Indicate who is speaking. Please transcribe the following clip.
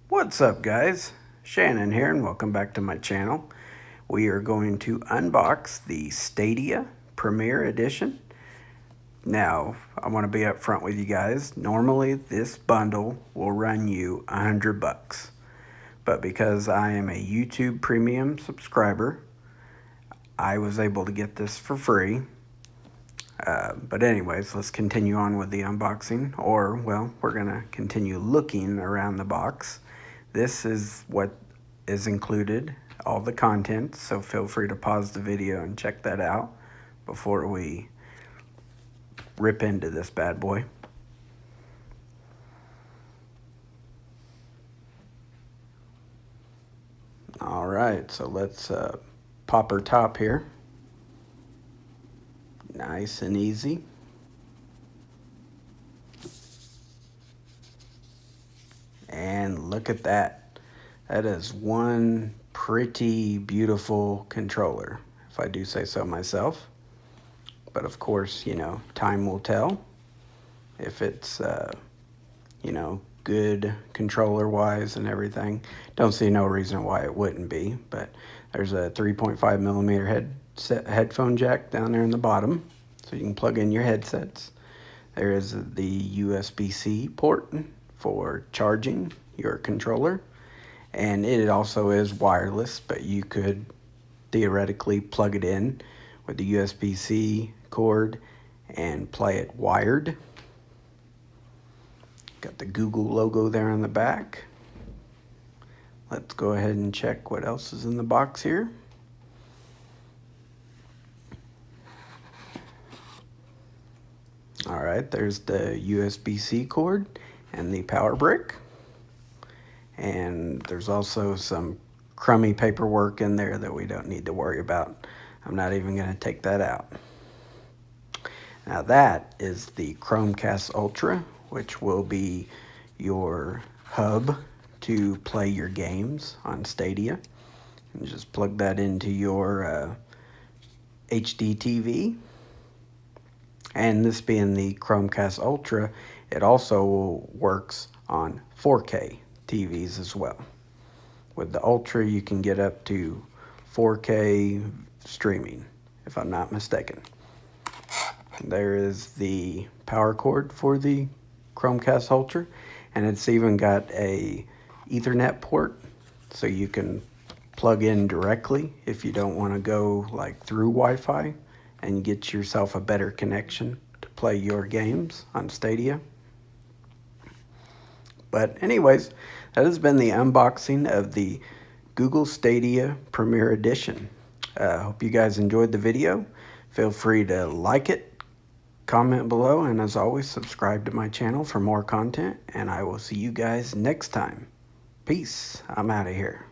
Speaker 1: What's up, guys? Shannon here, and welcome back to my channel. We are going to unbox the Stadia Premier Edition. Now, I want to be upfront with you guys. Normally, this bundle will run you $100, but because I am a YouTube Premium subscriber, I was able to get this for free. But anyways, let's continue on with the unboxing, or, well, we're going to continue looking around the box. This is what is included, all the content, so feel free to pause the video and check that out before we rip into this bad boy. All right, so let's pop her top here. Nice and easy. And look at that. That is one pretty beautiful controller, if I do say so myself. But of course, you know, time will tell if it's, you know, good controller-wise and everything. Don't see no reason why it wouldn't be, but there's a 3.5 millimeter headphone jack down there in the bottom, so you can plug in your headsets. There is the USB-C port for charging your controller, and it also is wireless, but you could theoretically plug it in with the USB-C cord and play it wired. Got the Google logo there on the back. Let's go ahead and check what else is in the box here. All right, there's the USB-C cord and the power brick. And there's also some crummy paperwork in there that we don't need to worry about. I'm not even going to take that out. Now that is the Chromecast Ultra, which will be your hub to play your games on Stadia. And just plug that into your HD TV. And this being the Chromecast Ultra, it also works on 4K TVs as well. With the Ultra, you can get up to 4K streaming, if I'm not mistaken. There is the power cord for the Chromecast Ultra, and it's even got a Ethernet port, so you can plug in directly if you don't want to go like through Wi-Fi and get yourself a better connection to play your games on Stadia. But anyways, that has been the unboxing of the Google Stadia Premier Edition. Hope you guys enjoyed the video. Feel free to like it, comment below, and as always, subscribe to my channel for more content, and I will see you guys next time. Peace. I'm out of here.